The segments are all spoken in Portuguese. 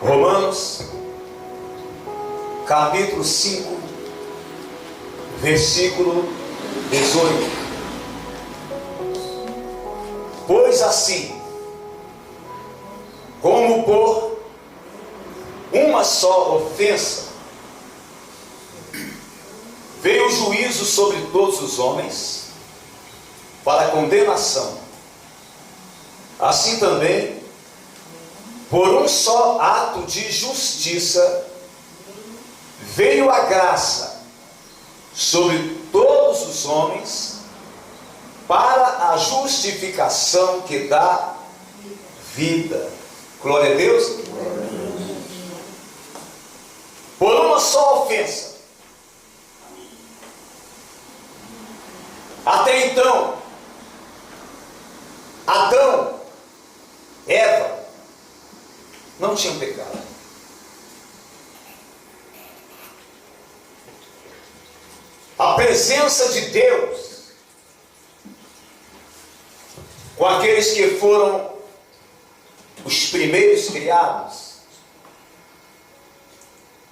Romanos, capítulo 5, versículo 18. Pois assim, como por uma só ofensa veio o juízo sobre todos os homens para condenação, assim também, por um só ato de justiça, veio a graça sobre todos os homens para a justificação que dá vida. Glória a Deus. Por uma só ofensa. Até então, Adão, Eva, não tinham pecado. A presença de Deus com aqueles que foram os primeiros criados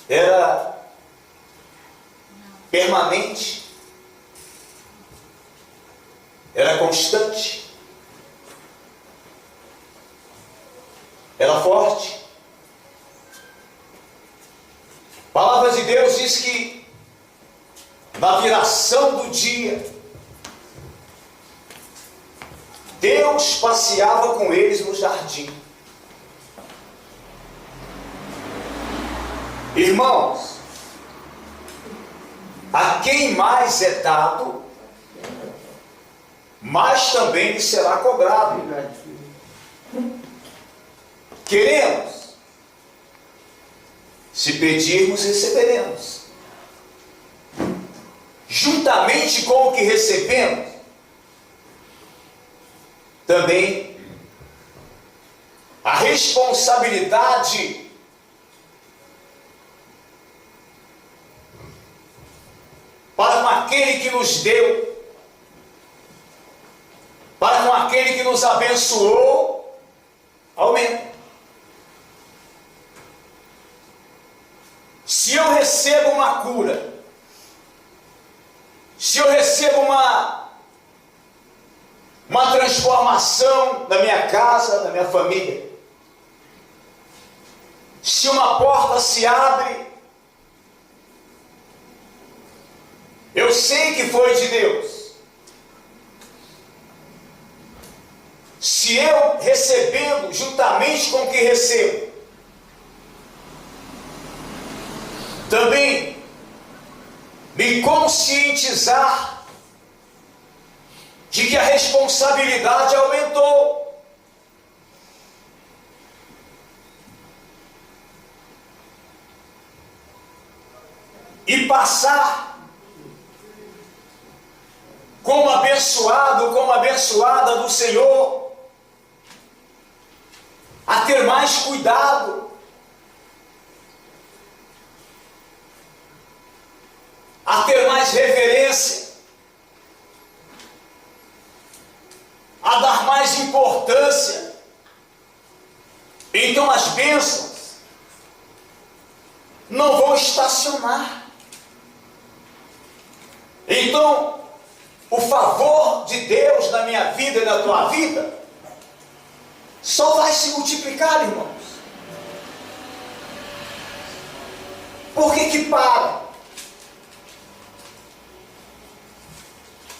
era permanente, era constante, era forte. A palavra de Deus diz que na viração do dia, Deus passeava com eles no jardim. Irmãos, a quem mais é dado, mais também lhe será cobrado. Queremos, se pedirmos, receberemos. Juntamente com o que recebemos, também a responsabilidade para com aquele que nos deu, para com aquele que nos abençoou, aumenta. Se eu recebo uma cura, se eu recebo uma transformação na minha casa, na minha família, se uma porta se abre, eu sei que foi de Deus. Se eu recebendo juntamente com o que recebo, também me conscientizar de que a responsabilidade aumentou. E passar como abençoado, como abençoada do Senhor, a ter mais cuidado, a ter mais reverência, a dar mais importância. Então as bênçãos não vão estacionar. Então o favor de Deus na minha vida e na tua vida só vai se multiplicar, irmãos. Por que para?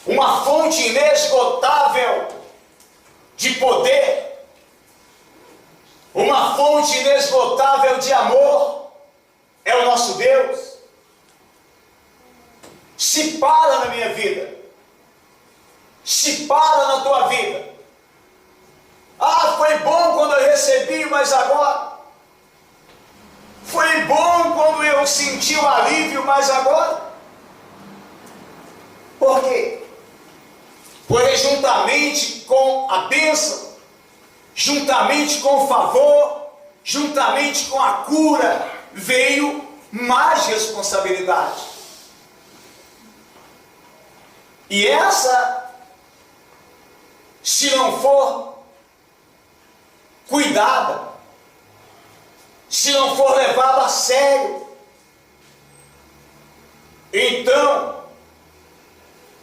Uma fonte inesgotável de poder, uma fonte inesgotável de amor, é o nosso Deus. Se para na minha vida, se para na tua vida. Ah, foi bom quando eu recebi, mas agora? Foi bom quando eu senti o alívio, mas agora? Por quê? Porque juntamente com a bênção, juntamente com o favor, juntamente com a cura, veio mais responsabilidade. E essa, se não for cuidada, se não for levado a sério, então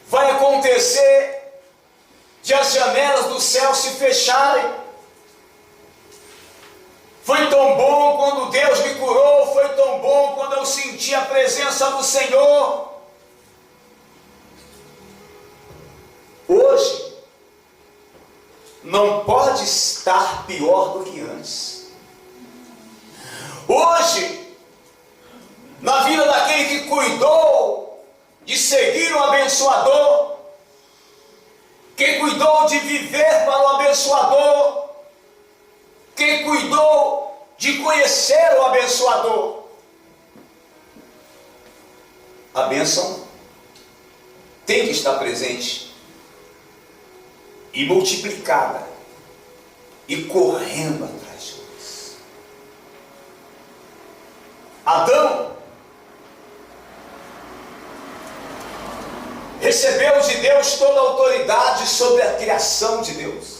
vai acontecer de as janelas do céu se fecharem. Foi tão bom quando Deus me curou, foi tão bom quando eu senti a presença do Senhor. Hoje não pode estar pior do que antes. Hoje, na vida daquele que cuidou de seguir o abençoador, quem cuidou de viver para o abençoador, quem cuidou de conhecer o abençoador, a bênção tem que estar presente e multiplicada e correndo atrás de nós. Adão recebeu de Deus toda a autoridade sobre a criação de Deus.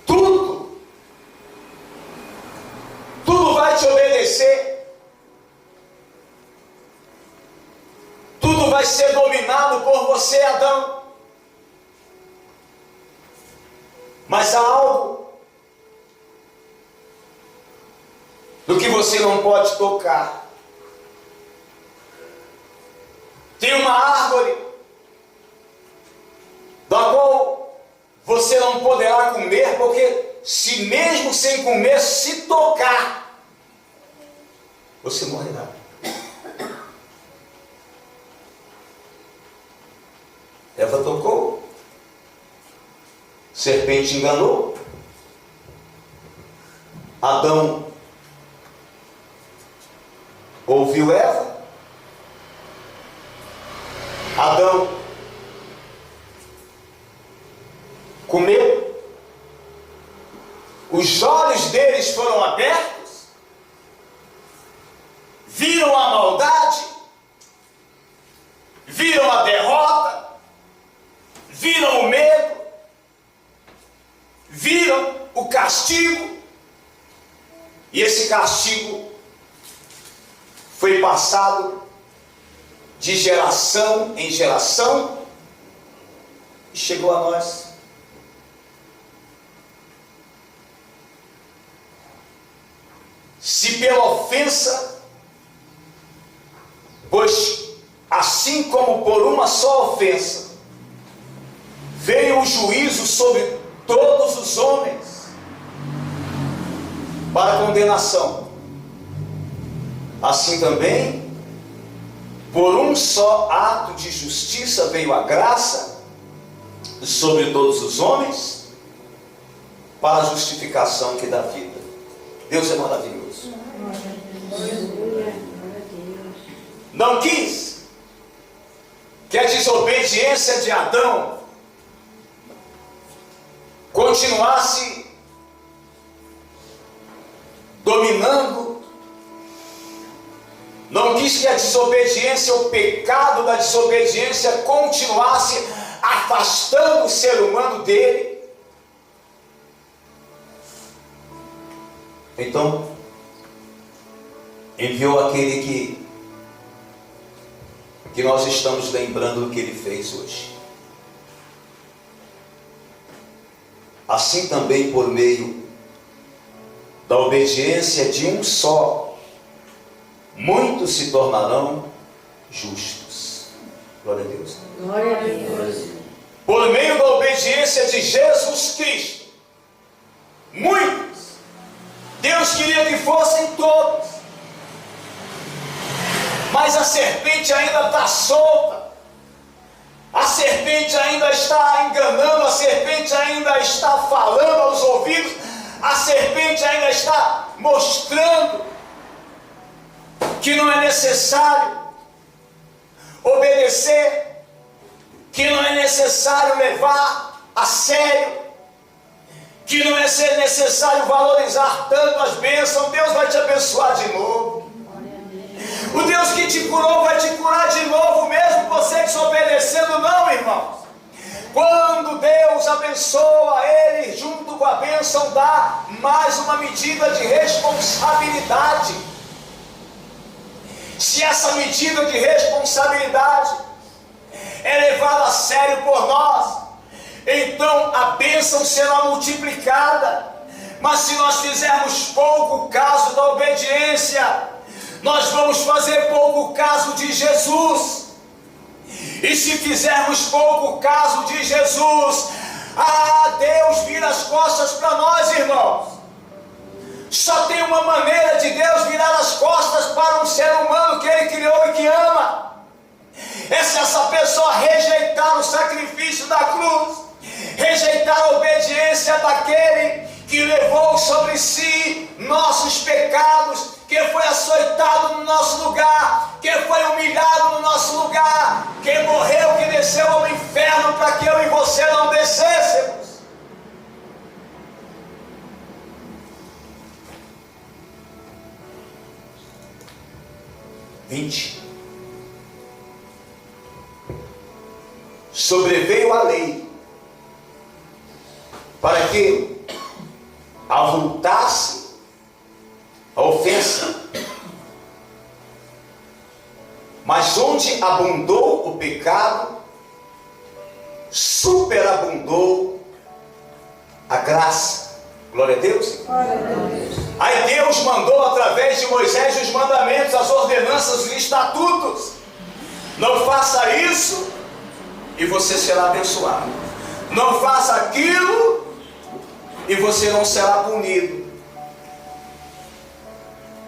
Tudo vai te obedecer. Tudo vai ser dominado por você, Adão. Mas há algo do que você não pode tocar. Tem uma árvore da qual você não poderá comer, porque se mesmo sem comer, se tocar, você morrerá. Eva tocou, serpente enganou, Adão ouviu Eva, Adão comeu, os olhos deles foram abertos, viram a maldade, viram a derrota, viram o medo, viram o castigo, e esse castigo foi passado de geração em geração e chegou a nós. Se pela ofensa, pois assim como por uma só ofensa veio o juízo sobre todos os homens para condenação, assim também por um só ato de justiça veio a graça sobre todos os homens para a justificação que dá vida. Deus é maravilhoso. Não quis que a desobediência de Adão continuasse dominando, não quis que a desobediência, o pecado da desobediência continuasse afastando o ser humano dele. Então, enviou aquele que nós estamos lembrando do que ele fez hoje. Assim também por meio da obediência de um só, muitos se tornarão justos. Glória a Deus. Glória a Deus. Por meio da obediência de Jesus Cristo, muitos, Deus queria que fossem todos, mas a serpente ainda está solta, a serpente ainda está enganando, a serpente ainda está falando aos ouvidos, a serpente ainda está mostrando que não é necessário obedecer, que não é necessário levar a sério, que não é necessário valorizar tanto as bênçãos. Deus vai te abençoar de novo. O Deus que te curou vai te curar de novo, mesmo você desobedecendo, não, irmãos. Quando Deus abençoa, Ele, junto com a bênção, dá mais uma medida de responsabilidade. Se essa medida de responsabilidade é levada a sério por nós, então a bênção será multiplicada. Mas se nós fizermos pouco caso da obediência, nós vamos fazer pouco caso de Jesus. E se fizermos pouco caso de Jesus, Deus vira as costas para nós, irmãos. Só tem uma maneira de Deus virar as costas para um ser humano que Ele criou e que ama. É se essa pessoa rejeitar o sacrifício da cruz, rejeitar a obediência daquele que levou sobre si nossos pecados, que foi açoitado no nosso lugar, que foi humilhado no nosso lugar, que morreu, que desceu ao inferno para que eu e você não descêssemos. Sobreveio a lei para que avultasse a ofensa, mas onde abundou o pecado, superabundou a graça. Glória a Deus. Glória a Deus. Aí Deus mandou através de Moisés os mandamentos, as ordenanças, os estatutos. Não faça isso e você será abençoado. Não faça aquilo e você não será punido.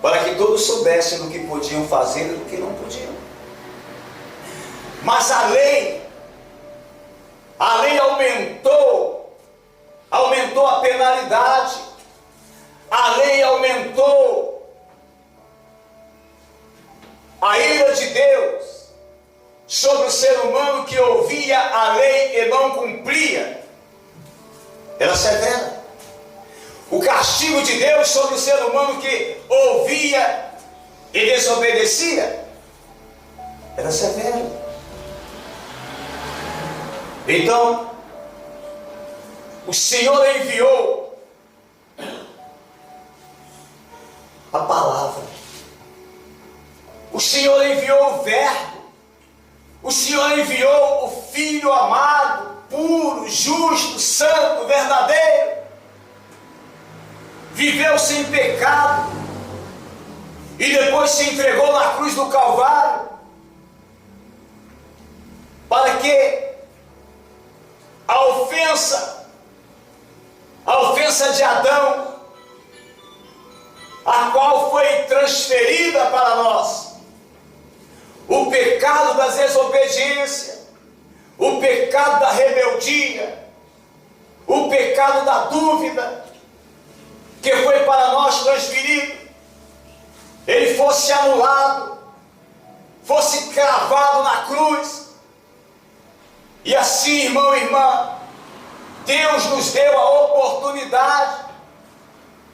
Para que todos soubessem do que podiam fazer e do que não podiam. Mas a lei aumentou a penalidade, a lei aumentou a ira de Deus sobre o ser humano que ouvia a lei e não cumpria. Era severa. O castigo de Deus sobre o ser humano que ouvia e desobedecia era severo. Então, o Senhor enviou a palavra. O Senhor enviou o Verbo. O Senhor enviou o Filho amado, puro, justo, santo, verdadeiro. Viveu sem pecado e depois se entregou na cruz do Calvário para que a ofensa de Adão, a qual foi transferida para nós, o pecado da desobediência, o pecado da rebeldia, o pecado da dúvida, que foi para nós transferido, ele fosse anulado, fosse cravado na cruz. E assim, irmão e irmã, Deus nos deu a oportunidade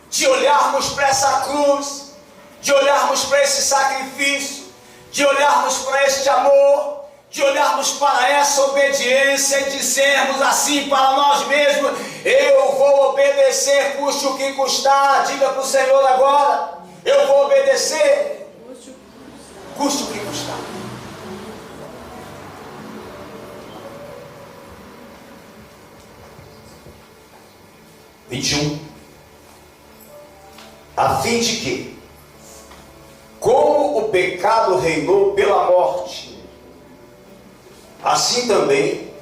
de olharmos para essa cruz, de olharmos para esse sacrifício, de olharmos para este amor, de olharmos para essa obediência e dizermos assim para nós mesmos: eu vou obedecer, custe o que custar. Diga para o Senhor agora: eu vou obedecer, custe o que custar. A fim de que, como o pecado reinou pela morte, assim também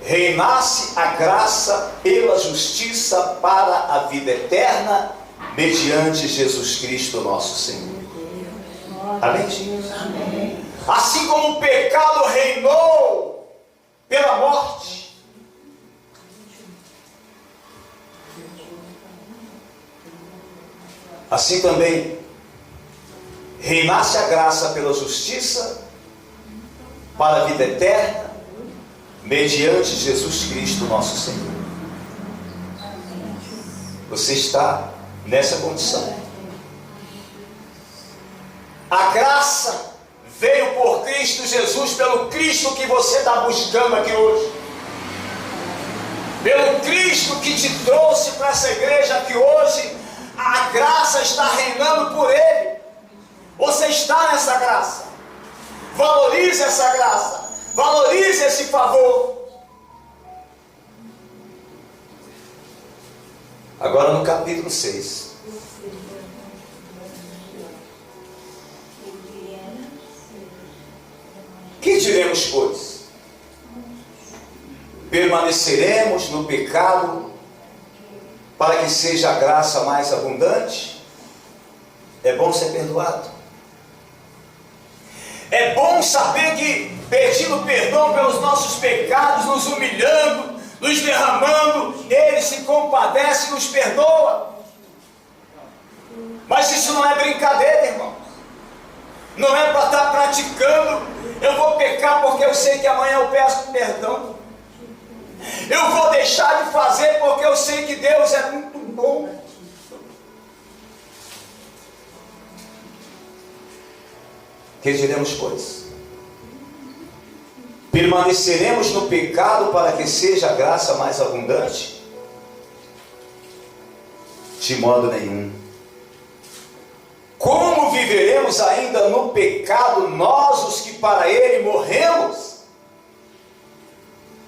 reinasse a graça pela justiça para a vida eterna, mediante Jesus Cristo nosso Senhor. Amém? Amém. Assim como o pecado reinou pela morte, assim também reinasse a graça pela justiça para a vida eterna, mediante Jesus Cristo nosso Senhor. Você está nessa condição. A graça veio por Cristo Jesus, pelo Cristo que você está buscando aqui hoje. pelo Cristo que te trouxe para essa igreja, que hoje a graça está reinando por Ele. Você está nessa graça. Valorize essa graça. Valorize esse favor. Agora no capítulo 6. Que diremos, pois? Permaneceremos no pecado para que seja a graça mais abundante? É bom ser perdoado. É bom saber que, pedindo perdão pelos nossos pecados, nos humilhando, nos derramando, Ele se compadece e nos perdoa. Mas isso não é brincadeira, irmão. Não é para estar praticando. Eu vou pecar porque eu sei que amanhã eu peço perdão. Eu vou deixar de fazer porque eu sei que Deus é muito bom. Que diremos, pois? Permaneceremos no pecado para que seja a graça mais abundante? De modo nenhum. Como viveremos ainda no pecado, nós os que para Ele morremos?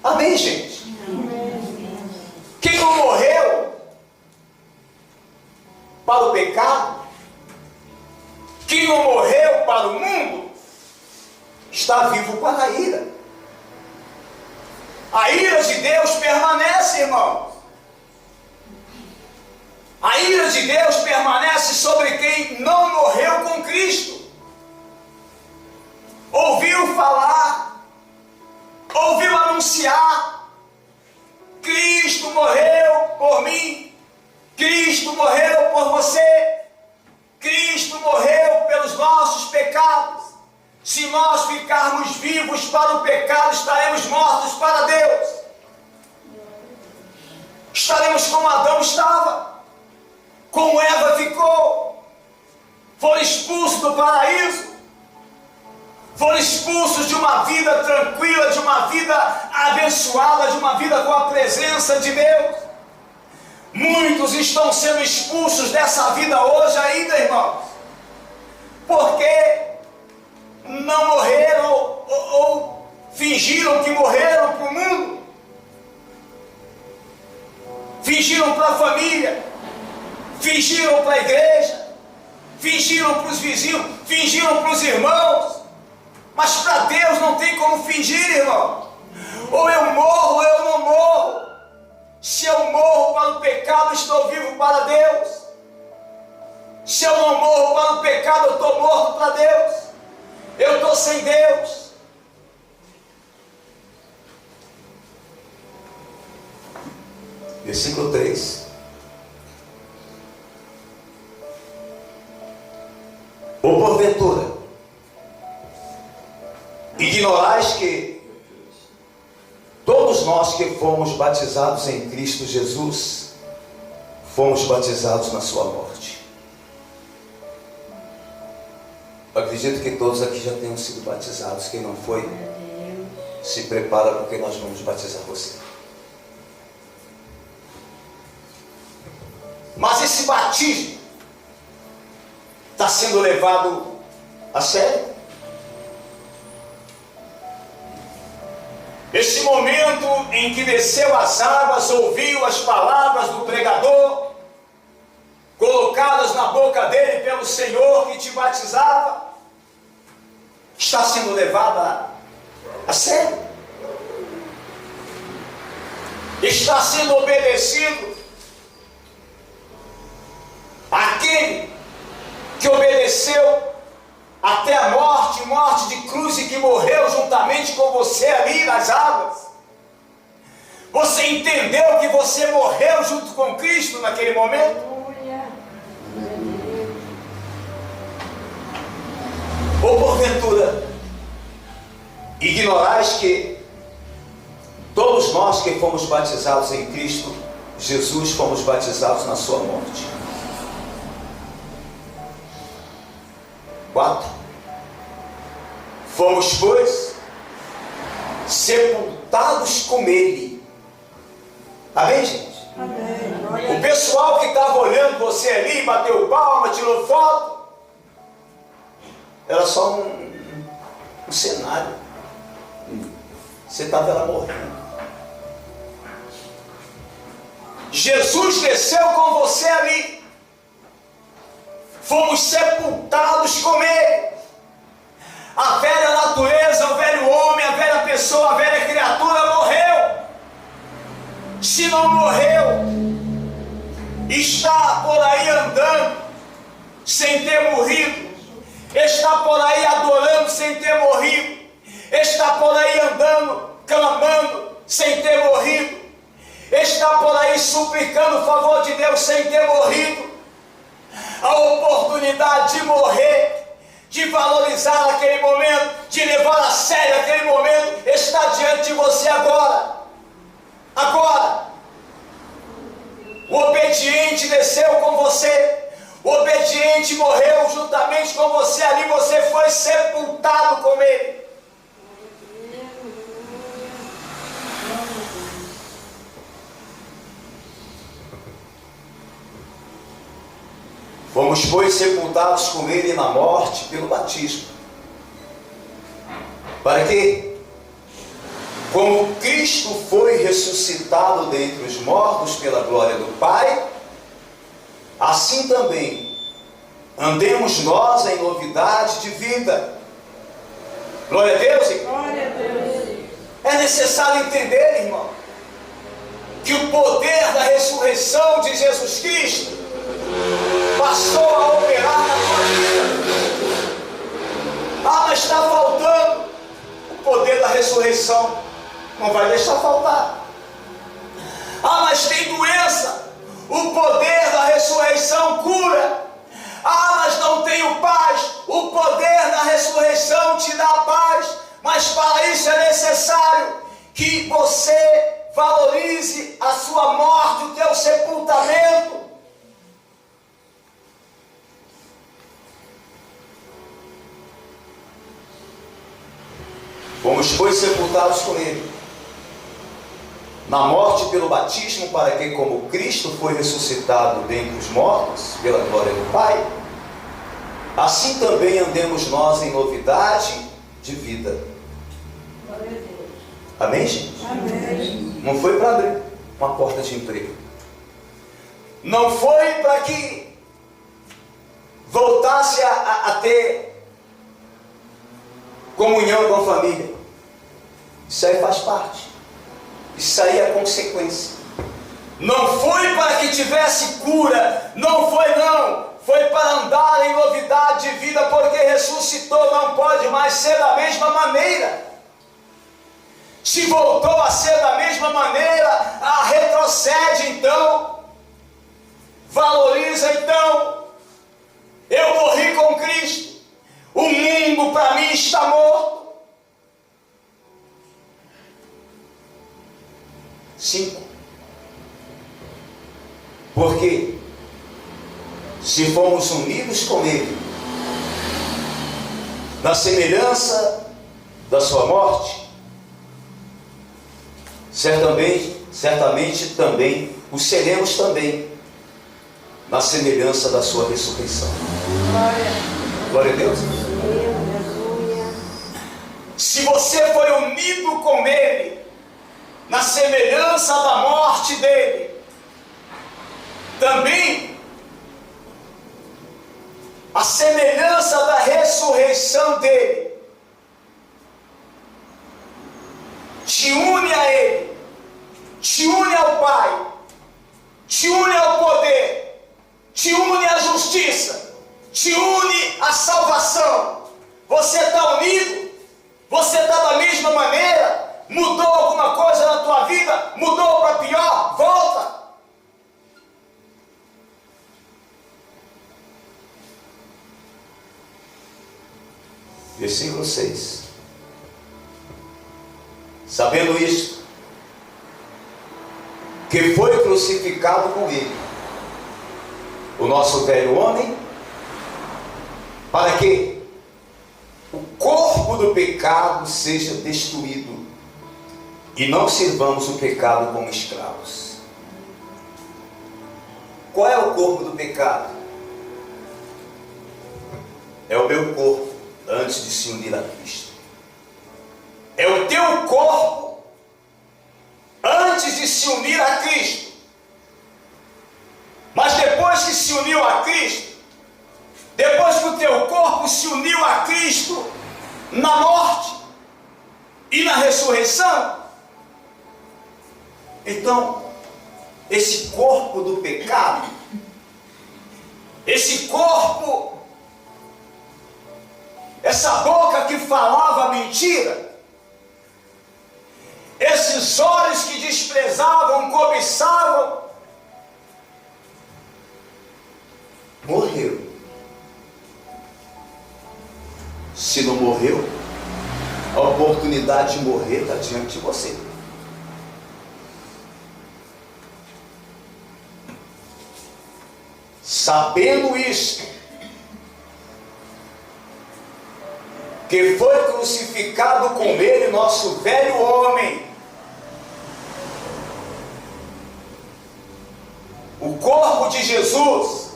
Amém, gente? Amém. Quem não morreu para o pecado, quem não morreu para o mundo, está vivo para a ira. A ira de Deus permanece, irmão. A ira de Deus permanece sobre quem não morreu com Cristo. Ouviu falar, ouviu anunciar: Cristo morreu por mim, Cristo morreu por você, Cristo morreu pelos nossos pecados. Se nós ficarmos vivos para o pecado, estaremos mortos para Deus. Estaremos como Adão estava, como Eva ficou. Foram expulsos do paraíso, foram expulsos de uma vida tranquila, de uma vida abençoada, de uma vida com a presença de Deus. Muitos estão sendo expulsos dessa vida hoje ainda, irmãos, porque não morreram ou fingiram que morreram para o mundo, fingiram para a família, fingiram para a igreja, fingiram para os vizinhos, fingiram para os irmãos. Mas para Deus não tem como fingir, irmão. Ou eu morro ou eu não morro. Se eu morro para o pecado, estou vivo para Deus. Se eu não morro para o pecado, eu estou morto para Deus. Eu estou sem Deus. Versículo 3. Ou porventura, ignorais que todos nós que fomos batizados em Cristo Jesus, fomos batizados na sua morte. Eu acredito que todos aqui já tenham sido batizados. Quem não foi, se prepara, porque nós vamos batizar você. Mas esse batismo está sendo levado a sério? Esse momento em que desceu as águas, ouviu as palavras do pregador, colocadas na boca dele pelo Senhor que te batizava, está sendo levada a sério? Está sendo obedecido? Aquele que obedeceu até a morte, morte de cruz, e que morreu juntamente com você ali nas águas. Você entendeu que você morreu junto com Cristo naquele momento? Ou porventura, ignorais que todos nós que fomos batizados em Cristo Jesus, fomos batizados na sua morte? 4. Fomos, pois, sepultados com Ele Amém, gente? Amém. O pessoal que estava olhando você ali, bateu palma, tirou foto, era só um cenário. Você estava lá morrendo. Jesus desceu com você ali. Fomos sepultados com Ele. A velha natureza, o velho homem, a velha pessoa, a velha criatura morreu. Se não morreu, está por aí andando sem ter morrido. Está por aí adorando sem ter morrido. Está por aí andando, clamando sem ter morrido. Está por aí suplicando o favor de Deus sem ter morrido. A oportunidade de morrer, de valorizar aquele momento, de levar a sério aquele momento, está diante de você agora. Agora. O obediente desceu com você. O obediente morreu juntamente com você. Ali você foi sepultado com Ele. Fomos, pois, sepultados com Ele na morte pelo batismo. Para que, como Cristo foi ressuscitado dentre os mortos pela glória do Pai, assim também andemos nós em novidade de vida. Glória a Deus, irmão. Glória a Deus. É necessário entender, irmão, que o poder da ressurreição de Jesus Cristo passou a operar na tua vida. Ah, mas está faltando. O poder da ressurreição não vai deixar faltar. Ah, mas tem doença. O poder da ressurreição cura. Ah, mas não tenho paz. O poder da ressurreição te dá paz. Mas para isso é necessário que você valorize a sua morte, o teu sepultamento. Fomos, pois, sepultados com Ele na morte pelo batismo, para que, como Cristo foi ressuscitado dentre os mortos pela glória do Pai, assim também andemos nós em novidade de vida. Glória a Deus. Amém, gente? Amém. Não foi para abrir uma porta de emprego. Não foi para que voltasse a ter comunhão com a família. Isso aí faz parte. Isso aí é consequência. Não foi para que tivesse cura. Não foi, não. Foi para andar em novidade de vida, porque ressuscitou, não pode mais ser da mesma maneira. Se voltou a ser da mesma maneira, retrocede então. Valoriza então. Eu morri com Cristo. O mundo para mim está morto. 5. Porque se fomos unidos com Ele na semelhança da sua morte, certamente também o seremos também na semelhança da sua ressurreição. Glória a Deus. Se você foi unido com Ele na semelhança da morte dele, também a semelhança da ressurreição dele te une a Ele, te une ao Pai, te une ao poder, te une à justiça, te une à salvação. Você está unido? Você está da mesma maneira? Mudou alguma coisa na tua vida? Mudou para pior? Volta! Versículo 6. Sabendo isto, que foi crucificado com Ele o nosso velho homem, para que o corpo do pecado seja destruído e não sirvamos o pecado como escravos. Qual é o corpo do pecado? É o meu corpo antes de se unir a Cristo. É o teu corpo antes de se unir a Cristo. Mas depois que se uniu a Cristo, depois que o teu corpo se uniu a Cristo na morte e na ressurreição, então esse corpo do pecado, esse corpo, essa boca que falava mentira, esses olhos que desprezavam, cobiçavam, morreu. Se não morreu, a oportunidade de morrer está diante de você. Sabendo isto, que foi crucificado com ele nosso velho homem, o corpo de Jesus,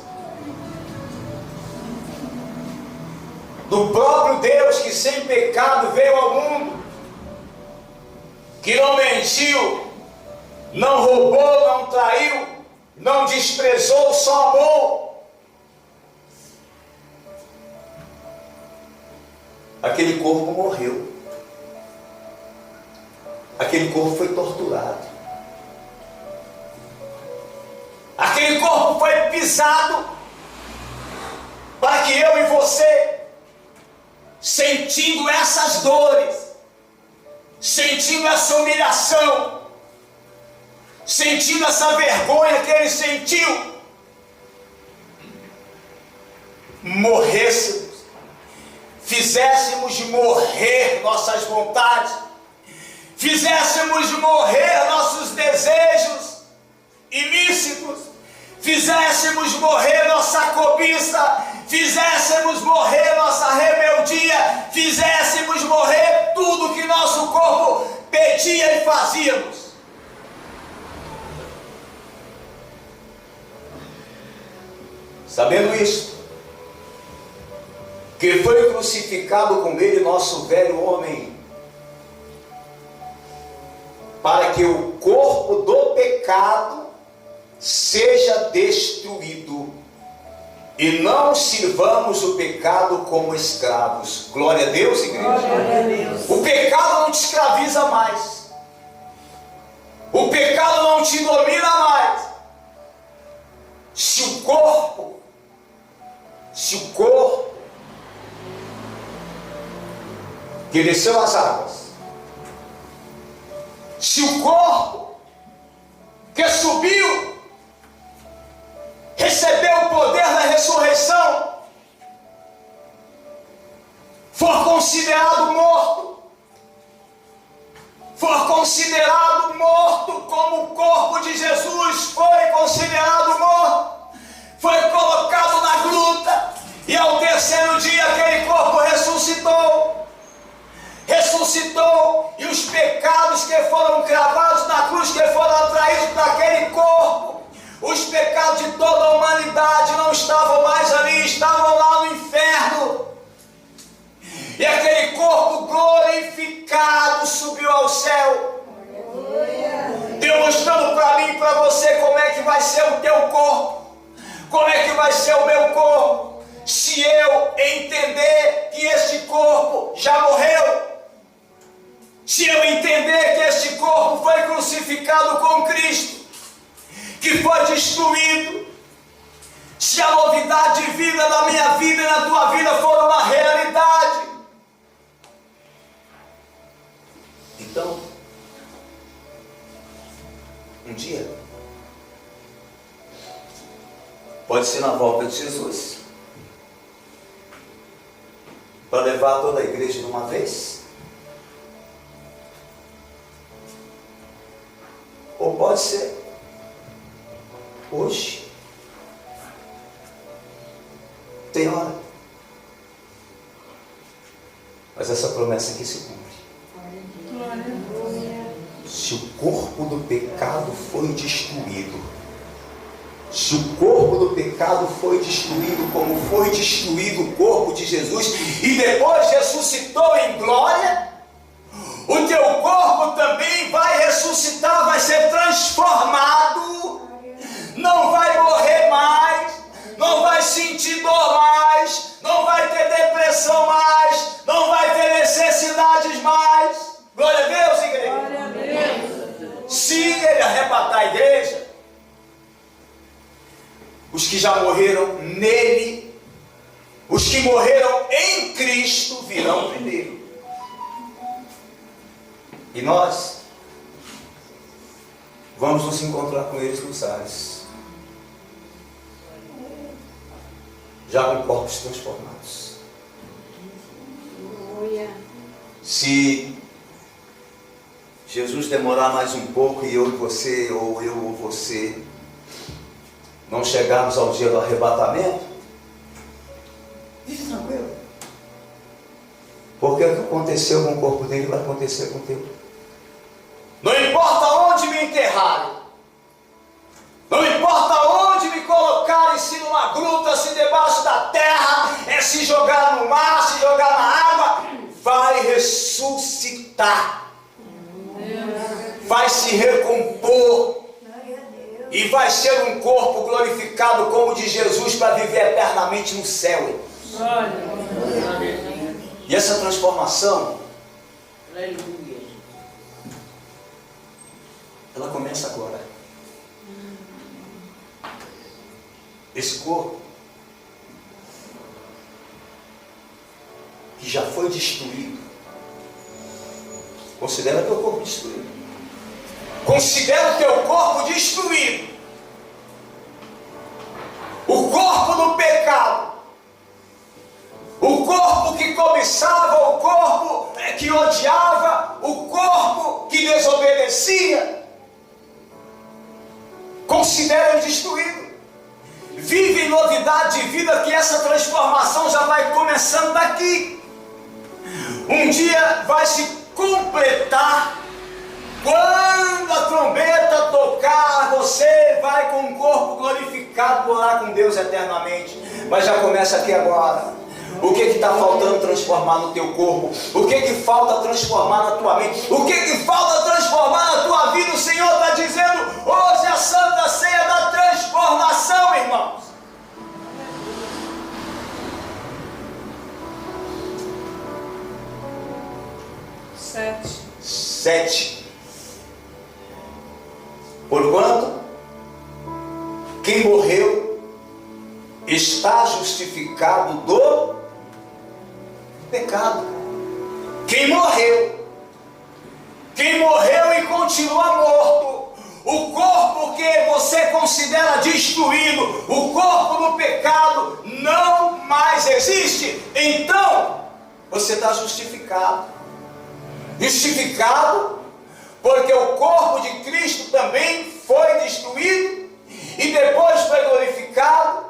do próprio Deus que sem pecado veio ao mundo, que não mentiu, não roubou, não traiu, não desprezou, só amou. Aquele corpo morreu. Aquele corpo foi torturado. Aquele corpo foi pisado para que eu e você, sentindo essas dores, sentindo essa humilhação, sentindo essa vergonha que ele sentiu, morrêssemos, fizéssemos morrer nossas vontades, fizéssemos morrer nossos desejos ilícitos, fizéssemos morrer nossa cobiça, fizéssemos morrer nossa rebeldia, fizéssemos morrer tudo que nosso corpo pedia e fazíamos. Sabendo isto, que foi crucificado com ele nosso velho homem, para que o corpo do pecado seja destruído, e não sirvamos o pecado como escravos. Glória a Deus, igreja. Glória a Deus. O pecado não te escraviza mais. O pecado não te domina mais. Se o corpo que desceu as águas, se o corpo que subiu recebeu o poder da ressurreição, for considerado morto, como o corpo de Jesus foi considerado morto, foi colocado na gruta, e ao terceiro dia aquele corpo ressuscitou, e os pecados que foram cravados na cruz, que foram atraídos naquele corpo, os pecados de toda a humanidade não estavam mais ali, estavam lá no inferno. E aquele corpo glorificado subiu ao céu, demonstrando para mim e para você como é que vai ser o teu corpo, como é que vai ser o meu corpo, se eu entender que este corpo já morreu, se eu entender que este corpo foi crucificado com Cristo, que foi destruído, se a novidade de vida na minha vida e na tua vida for uma realidade. Então, um dia, pode ser na volta de Jesus, para levar toda a igreja de uma vez, ou pode ser hoje. Tem hora, mas essa promessa aqui se cumpre. Se o corpo do pecado foi destruído, Se o corpo do pecado foi destruído, como foi destruído o corpo de Jesus, e depois ressuscitou em glória, o teu corpo também vai ressuscitar, vai ser transformado, não vai morrer mais, não vai sentir dor mais, não vai ter depressão mais, não vai ter necessidades mais. Glória a Deus, igreja. Glória a Deus. Se ele arrebatar a igreja, os que já morreram nele, os que morreram em Cristo virão primeiro. E nós vamos nos encontrar com eles nos ares, já com corpos transformados. Se Jesus demorar mais um pouco e eu e você, ou eu ou você, não chegarmos ao dia do arrebatamento, vive tranquilo. Porque o que aconteceu com o corpo dele vai acontecer com o teu. Não importa onde me enterrarem, não importa onde me colocarem, se numa gruta, se debaixo da terra, se jogar no mar, se jogar na água, vai ressuscitar, vai se recompor, e vai ser um corpo glorificado como o de Jesus, para viver eternamente no céu. E essa transformação, ela começa agora. Esse corpo que já foi destruído, considera teu corpo destruído. Considera o teu corpo destruído. O corpo do pecado, o corpo que cobiçava, o corpo que odiava, o corpo que desobedecia, considera destruído. Vive em novidade de vida, que essa transformação já vai começando daqui. Um dia vai se completar. Quando a trombeta tocar, você vai com o corpo glorificado morar com Deus eternamente. Mas já começa aqui agora. O que está faltando transformar no teu corpo? O que falta transformar na tua mente? O que falta transformar na tua vida? O Senhor está dizendo, hoje é a Santa Ceia da transformação, irmãos. Sete. Porquanto quem morreu está justificado do pecado. Quem morreu e continua morto, o corpo que você considera destruído, o corpo do pecado não mais existe. Então você está justificado. Porque o corpo de Cristo também foi destruído e depois foi glorificado,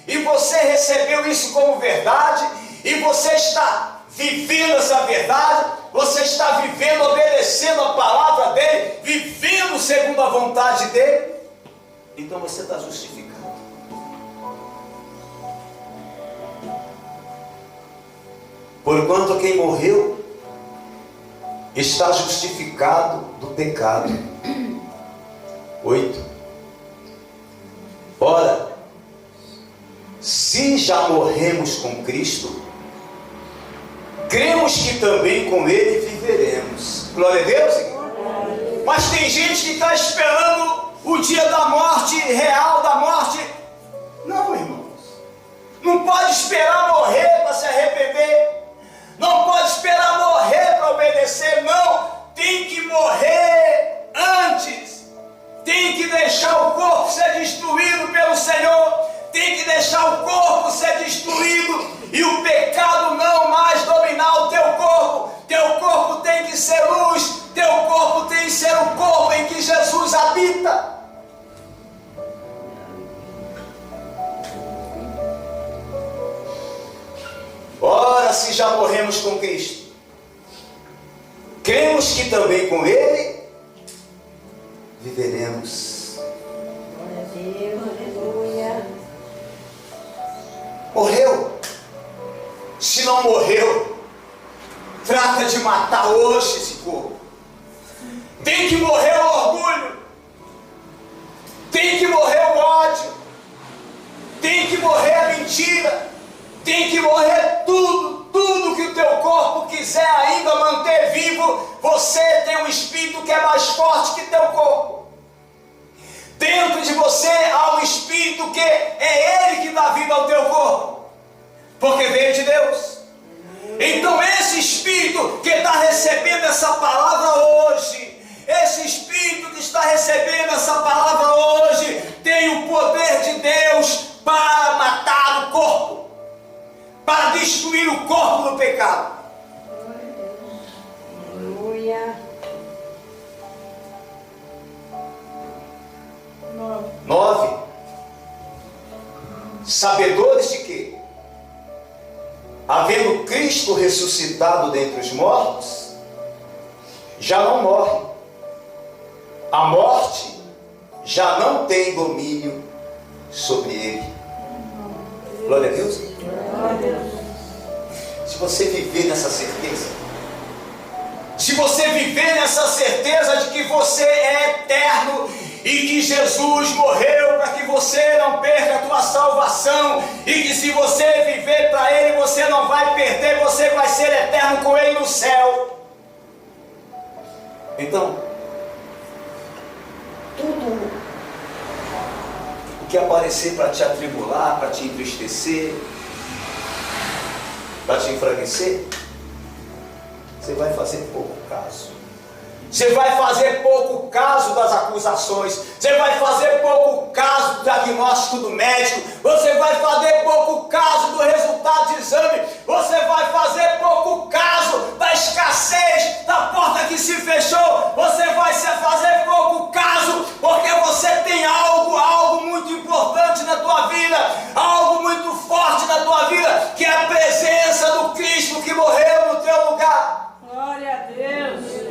e você recebeu isso como verdade, e você está vivendo essa verdade, você está vivendo, obedecendo a palavra dele, vivendo segundo a vontade dele. Então você está justificado. Porquanto quem morreu está justificado do pecado. 8. Ora, se já morremos com Cristo, cremos que também com Ele viveremos. Glória a Deus. Mas tem gente que está esperando o dia da morte real, da morte. Não, irmãos. Não pode esperar morrer para se arrepender. Não pode esperar morrer para obedecer. Não. Tem que morrer antes. Tem que deixar o corpo ser destruído pelo Senhor. Tem que deixar o corpo ser destruído e o pecado não mais dominar o teu corpo. Teu corpo tem que ser luz. Teu corpo tem que ser o corpo em que Jesus habita. Ora, se já morremos com Cristo, cremos que também com Ele viveremos. Se não morreu, trata de matar hoje esse corpo. Tem que morrer o orgulho, tem que morrer o ódio, tem que morrer a mentira, tem que morrer tudo que o teu corpo quiser ainda manter vivo. Você tem um espírito que é mais forte que teu corpo. Dentro de você há um espírito que é ele que dá vida ao teu corpo, porque veio de Deus. Então esse espírito que está recebendo essa palavra hoje, esse espírito que está recebendo essa palavra hoje, tem o poder de Deus para matar o corpo, para destruir o corpo do pecado. Aleluia. 9. Sabedores de que, havendo Cristo ressuscitado dentre os mortos, já não morre. A morte já não tem domínio sobre ele. Glória a Deus. Se você viver nessa certeza, se você viver nessa certeza de que você é eterno e que Jesus morreu para que você não perca a tua salvação, e que se você viver para Ele, você não vai perder, você vai ser eterno com Ele no céu. Então, tudo o que aparecer para te atribular, para te entristecer, para te enfraquecer, você vai fazer pouco caso. Você vai fazer pouco caso das acusações, você vai fazer pouco caso do diagnóstico do médico, você vai fazer pouco caso do resultado de exame, você vai fazer pouco caso da escassez, da porta que se fechou, você vai fazer pouco caso, porque você tem algo muito importante na tua vida, algo muito forte na tua vida, que é a presença do Cristo que morreu no teu lugar. Glória a Deus.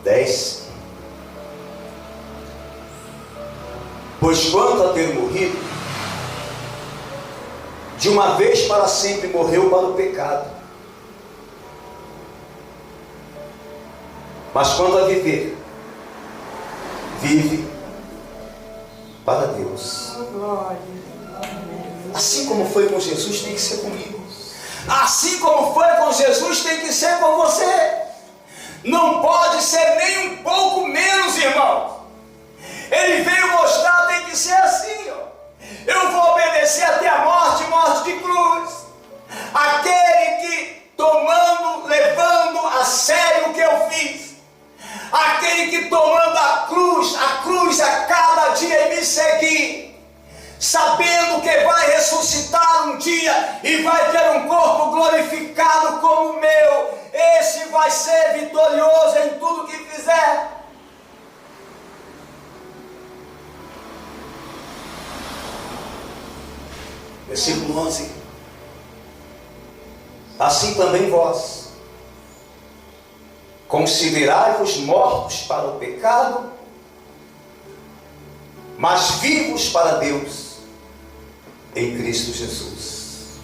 10. Pois quanto a ter morrido, de uma vez para sempre morreu para o pecado, mas quanto a viver, vive para Deus. Assim como foi com Jesus, tem que ser comigo. Assim como foi com Jesus, tem que ser com você. Não pode ser nem um pouco menos, irmão. Ele veio mostrar, tem que ser assim, ó. Eu vou obedecer até a morte, morte de cruz. Aquele que levando a sério o que eu fiz, aquele que tomando a cruz a cada dia e me seguir, sabendo que vai ressuscitar um dia e vai ter um corpo glorificado como o meu, esse vai ser vitorioso em tudo que fizer. Versículo 11. Assim também vós, considerai-vos mortos para o pecado, mas vivos para Deus em Cristo Jesus.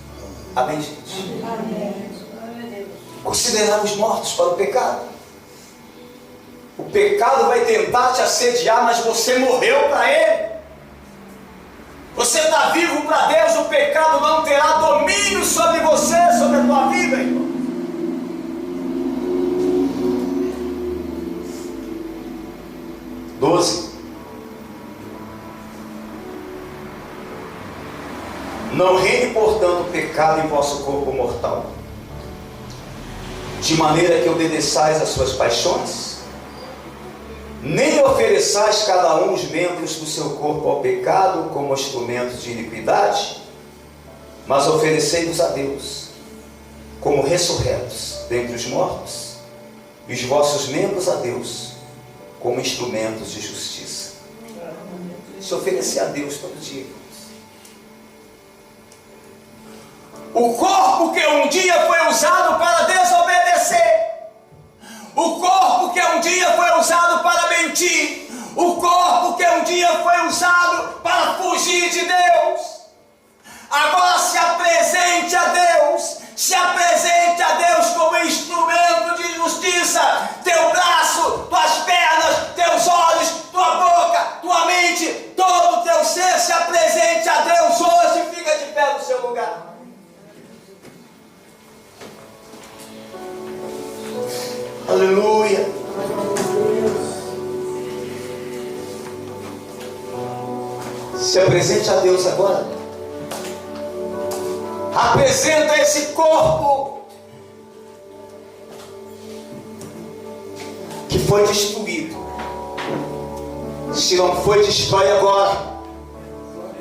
Amém, gente? Amém. Consideramos mortos para o pecado. O pecado vai tentar te assediar, mas você morreu para ele. Você está vivo para Deus, o pecado não terá domínio sobre você, sobre a tua vida, irmão. Não reine, portanto, o pecado em vosso corpo mortal, de maneira que obedeçais às suas paixões, nem ofereçais cada um os membros do seu corpo ao pecado como instrumentos de iniquidade, mas oferecei-vos a Deus como ressurretos dentre os mortos, e os vossos membros a Deus como instrumentos de justiça. Se oferecer a Deus todo dia. O corpo que um dia foi usado para desobedecer, o corpo que um dia foi usado para mentir, o corpo que um dia foi usado para fugir de Deus, lugar. Aleluia. Se apresente a Deus agora. Apresenta esse corpo que foi destruído. Se não foi, destrói agora.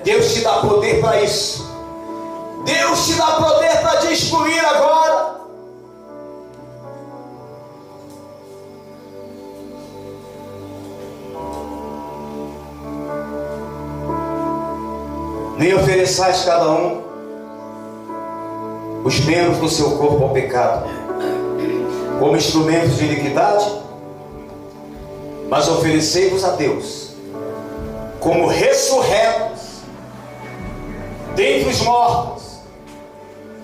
Deus te dá poder para isso. Deus te dá poder para destruir agora. Nem ofereçais cada um os membros do seu corpo ao pecado, como instrumentos de iniquidade, mas oferecei-vos a Deus, como ressurretos dentre os mortos,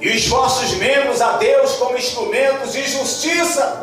e os vossos membros a Deus como instrumentos de justiça.